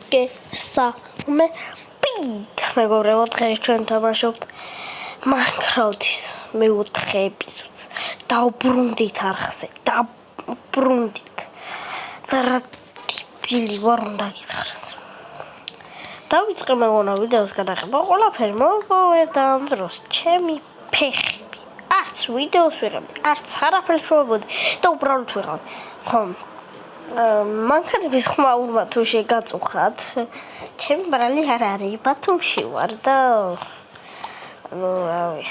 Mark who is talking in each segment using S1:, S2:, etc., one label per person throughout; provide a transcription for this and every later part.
S1: მოგესალმებით, მეგობრებო, დღეს ჩვენ თამაშობთ Minecraft-ის მეოთხე ეპიზოდს. დავბრუნდით არხზე, დავბრუნდით. რა ტიპილი ვარ უნდა გითხრათ. დავიწყე მეგონა ვიდეოს გადაღება, ყველაფერი მოვიდა ამ დროს, ჩემი ფეხები. არც ვიდეოს ვიღებდი, არც არაფერს შევებოდი და უბრალოდ ვიღავდი. ხომ მანქანების ხმა უნდა თუ შეგაწუხათ, ჩემი ბრალი არ არის, ბათუმში ვარ და რავი,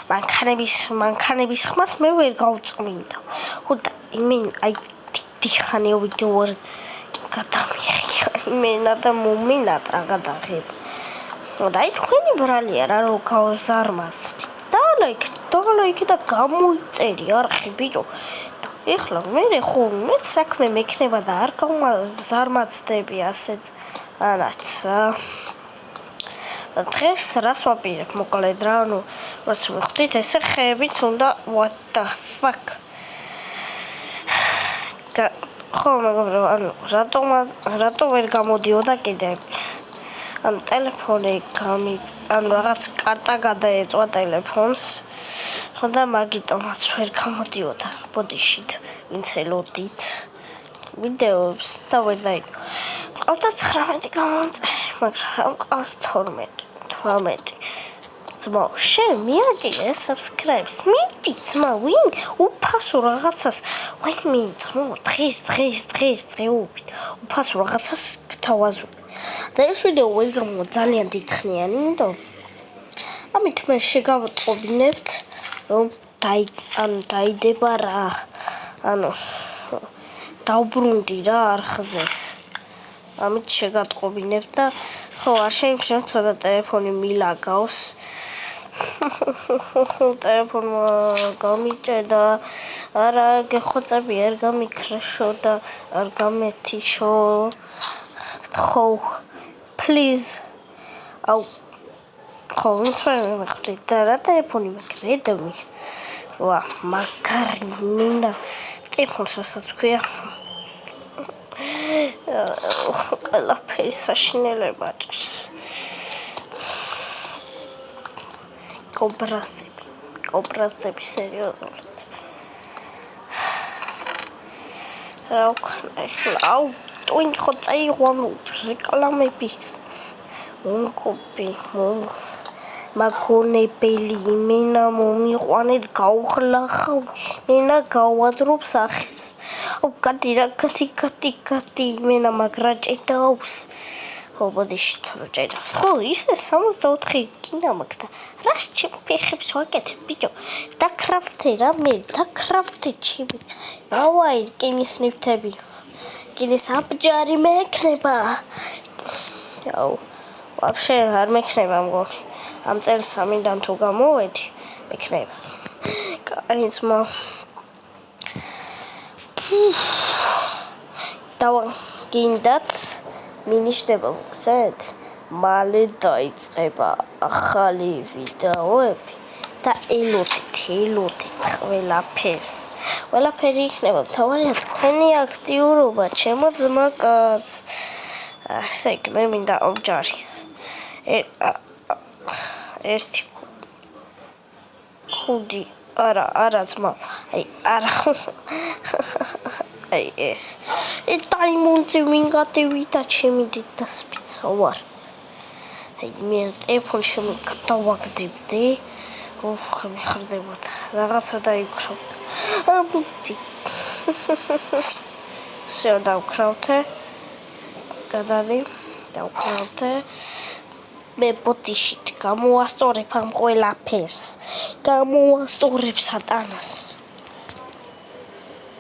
S1: მანქანების ხმას მე ვერ გავწმინდა. ხოდა აი დიდხანი ვიდეო არ გადამიღია, იმენა და მომენატრა გადაღება. და აი თქვენი ბრალია რა რო გავზარმაცდი. და იქ და გამოიწერი არხი ბიჭო. ეხლა მე საქმე მექნება და არ გავზარმაცდები ასეთ ანაც რა. დღეს რას ვაპირებ მოკლედ რა, რაც ვიხდით ესე ხეებით უნდა what the fuck. ხო მეგობრებო, რატო ვერ გამოდიოდა კიდე? ტელეფონი რაღაც კარტა გადაეწვა ტელეფონს. ხოდა მაგიტომაც ვერ გამოდიოდა ბოდიშით, ვინც ელოდით ვიდეოებს და ვერ დაიგო. ყავდა 19 გამომწერი, მაგრამ ყავს 12. ძმაო, შენ მიაგირე subscribe-ს, მიდი ძმა, ვინ უფასო რაღაცას, ვინ მიიწმო, დღეობით, უფასო რაღაცას გთავაზობ. და ეს ვიდეო ვერ გამოვა ძალიან დიდხნიანი, იმიტომ ამით მე შეგავტყობინებთ, რომ დაიდება რა, დავბრუნდი რა არხზე. ამით შეგატყობინებთ და ხო არ შეიმჩნევთ ცოტა ტელეფონი მილაგავს. ტელეფონმა გამიჭედა, არა გეხოცები არ გამიქრეშო და არ გამეთიშო. ხო, please. აუ ხო, ვინც ვერ მეხდით და რა ტელეფონი მეკრედმი. ვა, მაგარი მინდა ტელეფონს რასაც ქვია. ყველაფერი საშინელება ჭირს. კობრასტები სერიოზულად. რა ვქნა ეხლა? აუ, ტვინი ხო წაიყვან რეკლამების. მომკოპი, მაგონებელი იმენა მომიყვანეთ გავხლახავ, იმენა გავადრობ სახის. აუ, გადი იმენა მაგრა ჭედავს. ხო, ბოდიში თორე ჭედავს. ხო, ისე 64 კინა მაქვს და რას ჩემ ფეხებს ვაკეთებ, ბიჭო? დაკრაფტე რა მე, დაკრაფტე ჩემი. ავაი, რკინის ნივთები. რკინის აბჯარი მექნება. აუ, ვაფშე არ მექნება მგონი. ამ წელს სამინდან თუ გამოვედი, მექნება. კაი ძმა. გინდათ მინიშნება მოგცეთ? მალე დაიწყება ახალი ვიდეოები და ელოდით ყველაფერი იქნება. თავარია თქვენი აქტიურობა, ჩემო ძმაკაც. ესე იგი მე მინდა ორჯარი. ერთი ხუდი, არა ძმა, არა. ეს დაიმონდზე ვინ გადევიდა ჩემი და სპიცა ვარ. მე ტელეფონს გადავაგდებდი. მიხარდებოდა. რაღაცა დაიქრობდა. ამბობდი. всё დავქრავთე. დავქრავთე. მე ბოდიშით გამოვასწორებ ამ ყველაფერს. გამოვასწორებ სატანას.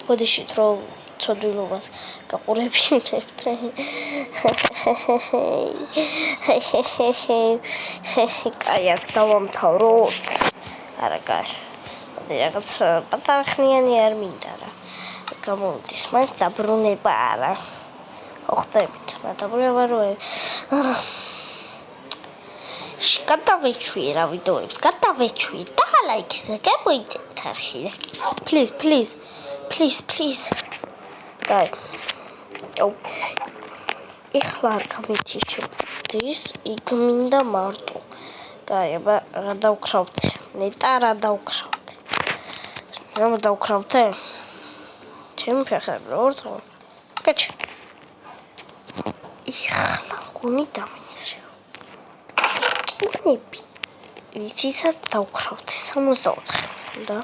S1: ბოდიშით რომ ცოდვილობას გაყურებინებთ. კაი, აქ დავამთავროთ. არა, კაი. რაღაც პატარა ხნიანი არ მინდა რა. გამოვიდეს, მაინც დაბრუნება არა. ხვდებით, დაბრუნება რო გადავეჩვიე რა ვიდეოებს, გადავეჩვიე და ლაიქზე გამოიწერეთ არხი. please. კაი. ეხლა არ გამიცი შემდის, იქ მინდა მარტო. კაი, აბა რა დავქრავთ? ნეტა რა დავქრავთ? რა დავქრავთ? ჩემი ფეხები რა ვარ? კაჩ. ეხლა გონი დამენწრევ. კინები. ვიცისაც დავქრავთ 64 და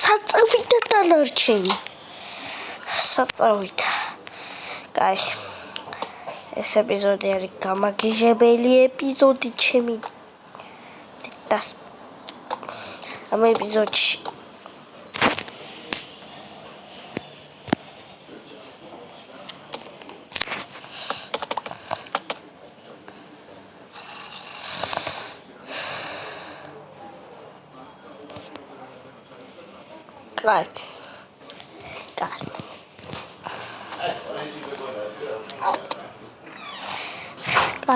S1: საწევიდა დანარჩენი. საწევიდა. კაი. ეს ეპიზოდი არის გამაგიჟებელი ეპიზოდი ჩემი. დას ამ ეპიზოდში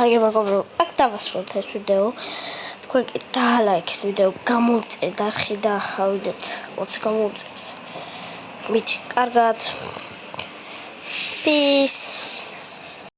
S1: კარგი მეგობრო, აქ დავასრულეთ ეს ვიდეო. თქვენ კი დაალაიქეთ ვიდეო, გამოწერეთ არხი და ავიდეთ 20 გამოუწერეს. მით კარგად. Peace.